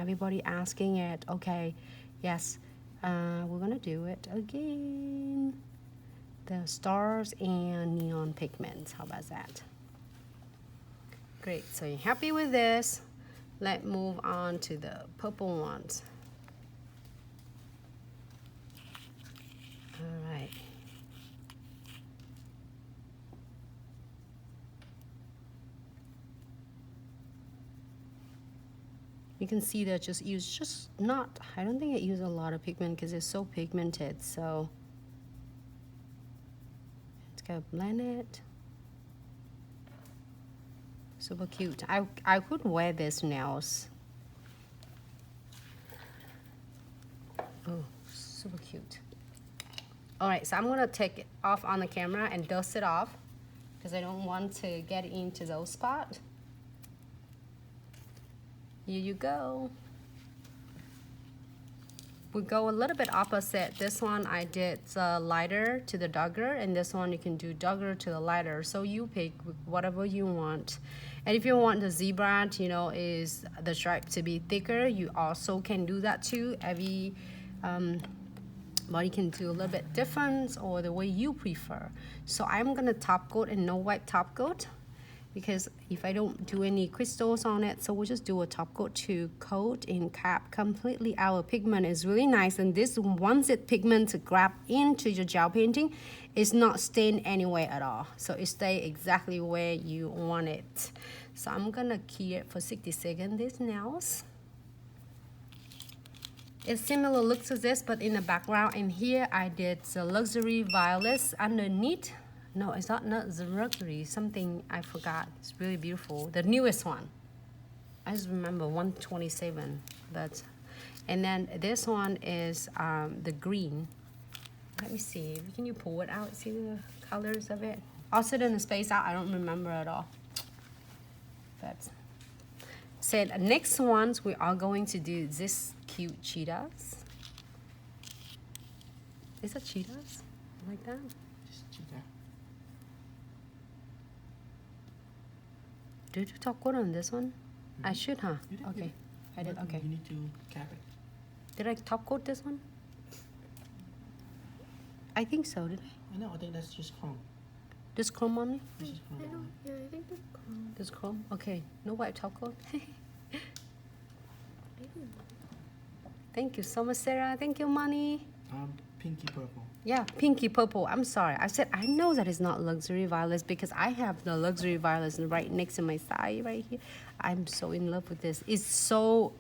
everybody asking it. Okay, yes, we're gonna do it again. The stars and neon pigments. How about that? Great. So you're happy with this? Let's move on to the purple ones. All right. You can see that just not, I don't think it used a lot of pigment because it's so pigmented. So it's gonna blend it. Super cute. I could wear this nails. Oh, super cute. All right, so I'm gonna take it off on the camera and dust it off because I don't want to get into those spots. Here you go. We go a little bit opposite. This one I did lighter to the darker, and this one you can do darker to the lighter. So you pick whatever you want. And if you want the zebra, you know, is the stripe to be thicker, you also can do that too. Every body can do a little bit different or the way you prefer. So I'm gonna top coat and no wipe top coat, because if I don't do any crystals on it, so we'll just do a top coat to coat and cap completely our pigment. Is really nice, and this once it pigment to grab into your gel painting, it's not stained anywhere at all, so it stay exactly where you want it. So I'm gonna key it for 60 seconds, these nails. It's similar looks to this, but in the background, and here I did the luxury violets underneath. No, it's not the luxury, something I forgot. It's really beautiful. The newest one. I just remember 127. But, and then this one is the green. Let me see. Can you pull it out? See the colors of it? I'll sit in the space out. I don't remember at all. But so the next ones we are going to do this cute cheetahs. Is that cheetahs? Like that? Just cheetah. Did you top coat on this one? I should, huh? You did, Okay. I did, okay. You need to cap it. Did I top coat this one? I think so, did I? No, I think that's just chrome. This chrome on me? This is chrome. Yeah, I think that's chrome. This chrome? Okay. No white top coat? Thank you so much, Sarah. Thank you, Money. Pinky purple. Yeah, pinky purple. I'm sorry. I said I know that it's not luxury violets because I have the luxury violets right next to my side right here. I'm so in love with this. It's so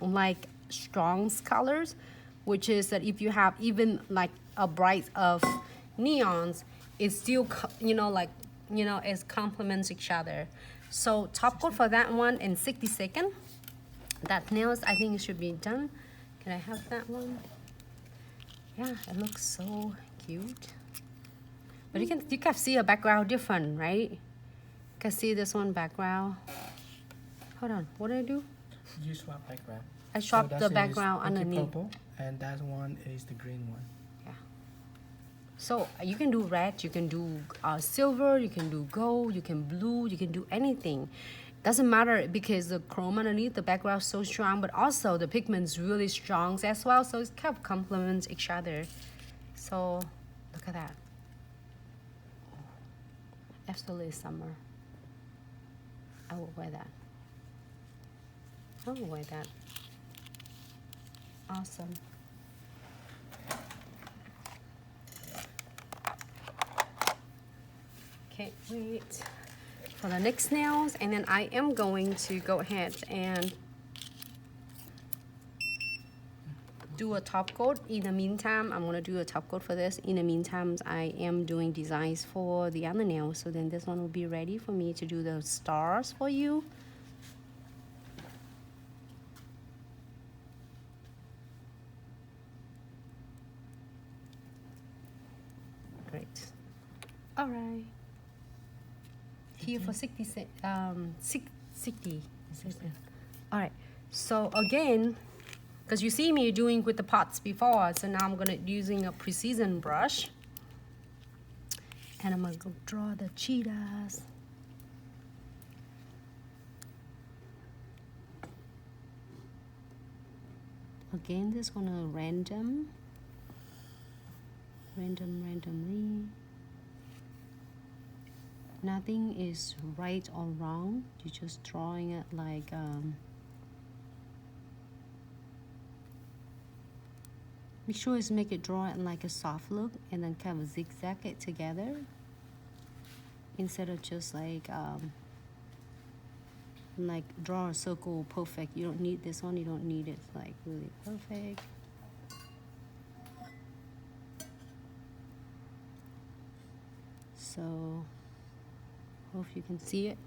like strong colors, which is that if you have even like a bright of neons, it's still, you know, like, you know, it complements each other. So top coat for that one in 60 seconds. That nails, I think it should be done. Can I have that one? Yeah, it looks so cute. But you can see a background different, right? You can see this one background. Hold on, what did I do? You swap background. I swapped So the that background is pinky underneath. purple, and that one is the green one. Yeah. So you can do red, you can do silver, you can do gold, you can blue, you can do anything. Doesn't matter because the chrome underneath the background is so strong, but also the pigment's really strong as well, so it kind of complements each other. So look at that. Absolutely summer. I will wear that. I will wear that. Awesome. Okay, wait for the next nails, and then I am going to go ahead and do a top coat. In the meantime, I'm gonna do a top coat for this. In the meantime, I am doing designs for the other nails, so then this one will be ready for me to do the stars for you. Great. All right. Here for 60. All right. So again, because you see me doing with the pots before, so now I'm gonna using a precision brush, and I'm gonna go draw the cheetahs. Again, this gonna randomly. Nothing is right or wrong. You're just drawing it like make sure it's make it draw it like a soft look and then kind of zigzag it together instead of just like draw a circle perfect. You don't need this one, you don't need it like really perfect. So hope you can see it.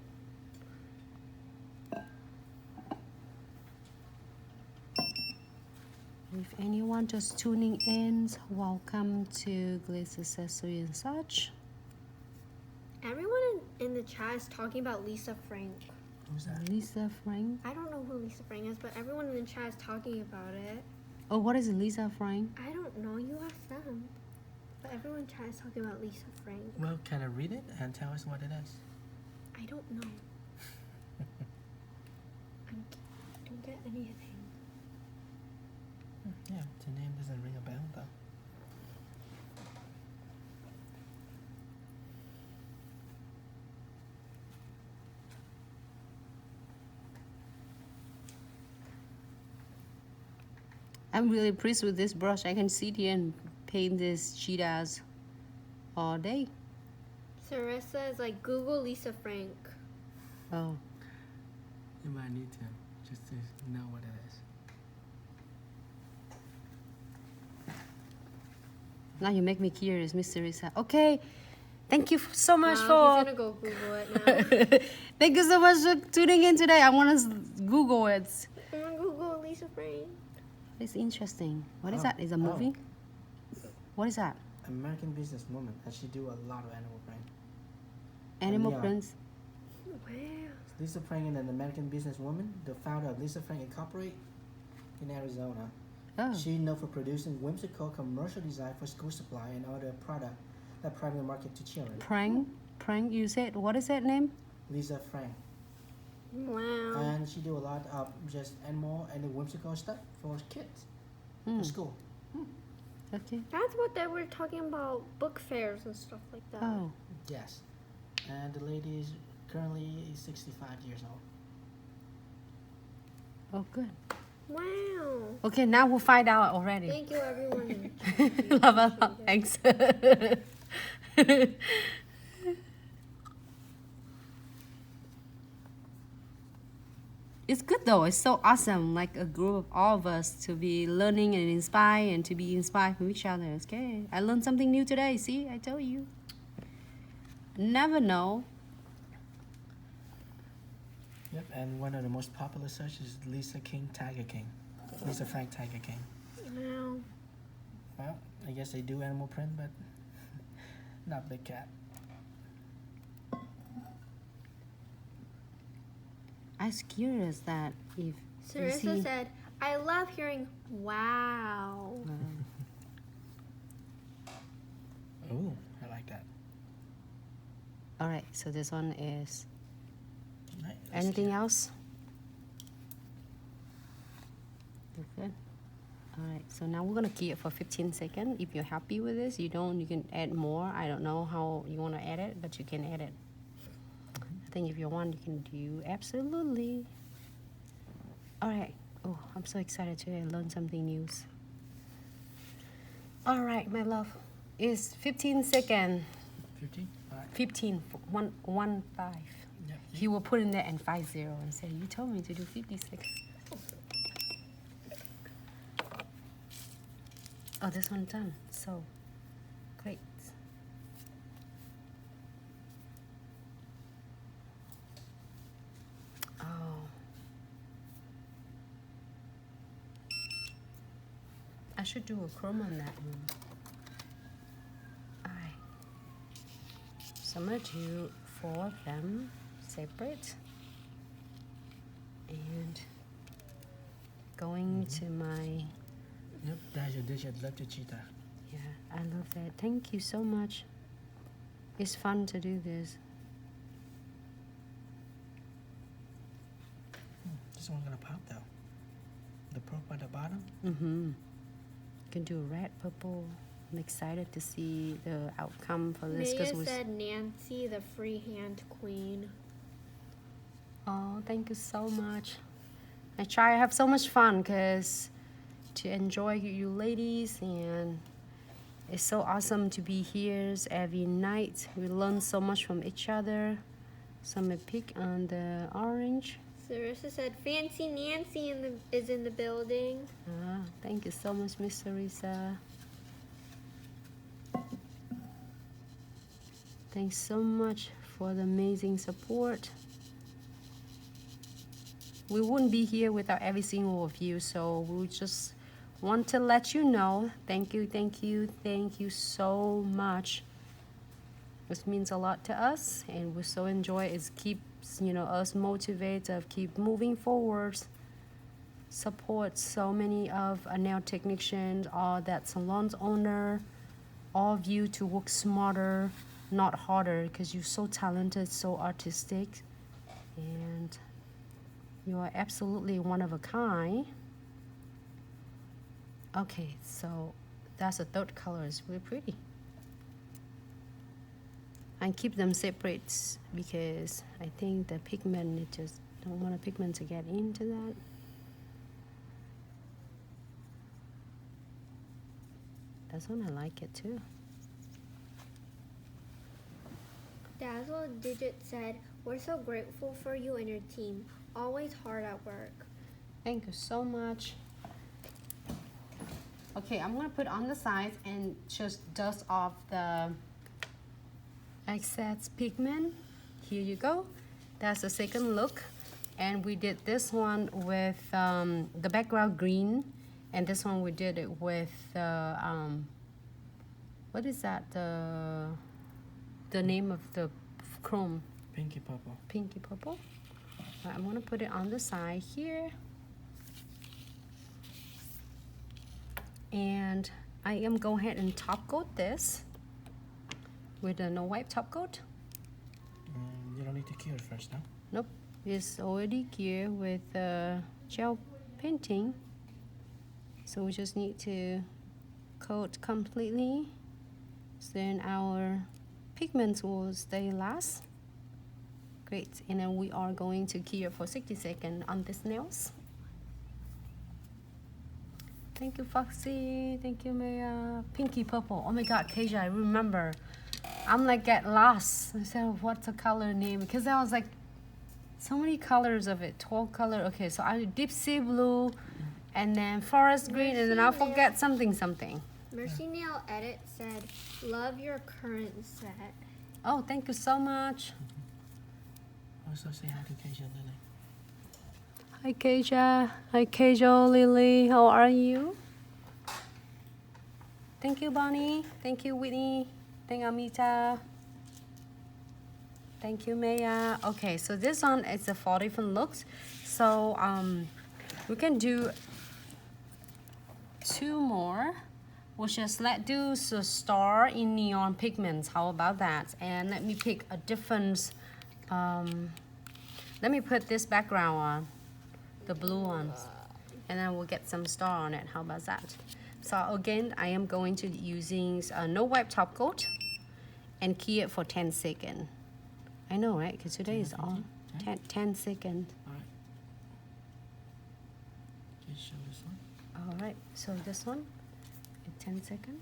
If anyone just tuning in, welcome to Glitz Accessory and Such. Everyone in the chat is talking about Lisa Frank. Who's that? Lisa Frank. I don't know who Lisa Frank is, but everyone in the chat is talking about it. Oh, what is it, Lisa Frank? I don't know. You ask them. But everyone in the chat is talking about Lisa Frank. Well, can I read it and tell us what it is? I don't know. I don't get anything. Yeah, the name doesn't ring a bell though. I'm really pleased with this brush. I can sit here and paint these cheetahs all day. Sarissa is like, Google Lisa Frank. Oh, You might need to just to know what it is. now you make me curious, Mr. Risa. Okay, thank you so much He's for. gonna go Google it now. Thank you so much for tuning in today. I want to Google it. I'm gonna Google Lisa Frank. It's interesting. What is Oh, that? Is a movie? What is that? American businesswoman, and she do a lot of animal print. Animal yeah. prints. Wow. Lisa Frank is an American businesswoman, the founder of Lisa Frank Incorporated in Arizona. Oh, She's known for producing whimsical commercial design for school supply and other product that primarily market to children. prank. You said what is that name? Lisa Frank. Wow. And she do a lot of just animal and whimsical stuff for kids, for school. Okay. That's what they were talking about, book fairs and stuff like that. Oh, Yes. And the lady is currently 65 years old. oh, good. Wow. Okay, now we'll find out already. Thank you, everyone. Love a lot. Thanks. It's good though. It's so awesome. Like a group of all of us to be learning and inspired and to be inspired from each other. Okay. I learned something new today. See, I told you. Never know. Yep, and one of the most popular searches is Lisa King Tiger King. Lisa Frank Tiger King. Wow. Well, I guess they do animal print, but not big cat. I was curious that if you Sarissa see. said, I love hearing wow. Ooh, I like that. All right. So this one is. Right, let's Anything see. else? Good. All right, so now we're gonna keep it for 15 seconds. If you're happy with this, you can add more. I don't know how you wanna add it, but you can add it. I think if you want, you can do absolutely. All right. Oh, I'm so excited today. I learned something new. All right, my love. It's 15 seconds. 15? All right. 15, 1, 5. Yep. He will put in there and 50 and say, you told me to do 50 seconds. Oh, this one done. So, great. Oh. I should do a chroma on that one. Alright. So I'm going to do 4 of them separate. And going to my... Yep, that's your dish. I'd love to cheetah. Yeah, I love that. Thank you so much. It's fun to do this. This one's gonna pop though. The purple at the bottom. You can do red, purple. I'm excited to see the outcome for this. Maya We said Nancy, the freehand queen. Oh, thank you so much. I have so much fun because to enjoy you ladies, and it's so awesome to be here every night. We learn so much from each other. So I'm gonna pick on the orange. Sarissa said Fancy Nancy is in the building. Thank you so much, Miss Sarisa. Thanks so much for the amazing support. We wouldn't be here without every single of you, so we just want to let you know. Thank you, thank you, thank you so much. This means a lot to us, and we so enjoy it. It keeps us motivated, keep moving forward. Support so many of our nail technicians, all that salon's owner, all of you to work smarter, not harder, because you're so talented, so artistic, and you are absolutely one of a kind. Okay, so that's the third color. It's really pretty. I keep them separate because I think the pigment, it just don't want the pigment to get into that. That's one I like it too. Dazzle Digit said, we're so grateful for you and your team. Always hard at work. Thank you so much. Okay, I'm gonna put on the sides and just dust off the excess pigment. Here you go. That's the second look. And we did this one with the background green, and this one we did it with what is that? The name of the chrome? Pinky purple. Pinky purple. I'm gonna put it on the side here. And I am go ahead and top coat this with a no wipe top coat. You don't need to cure it first, no? Nope, it's already cured with gel painting. So we just need to coat completely. Then our pigments will stay last. Great, and then we are going to cure for 60 seconds on these nails. Thank you, Foxy. Thank you, Maya. Pinky purple. Oh my God, Keisha, I remember. I'm like get lost. I said, what's the color name? Because I was like, so many colors of it. 12 color. Okay, so I did deep sea blue, and then forest green, and then I'll forget something. Mercy Nail Edit said, love your current set. Oh, thank you so much. Also say hi to Keisha Lily. Hi, Keisha. Hi, Keisha Lily. How are you? Thank you, Bonnie. Thank you, Whitney. Thank you, Amita. Thank you, Maya. Okay, so this one is a 4 different looks. So we can do 2 more. We'll just let's do the star in neon pigments. How about that? And let me pick a different. Let me put this background on, the blue ones, and then we'll get some star on it. How about that? So again, I am going to using a no wipe top coat and key it for 10 seconds. I know, right? Because today is all 10 seconds. All right. Just show this one. All right, so this one, 10 seconds.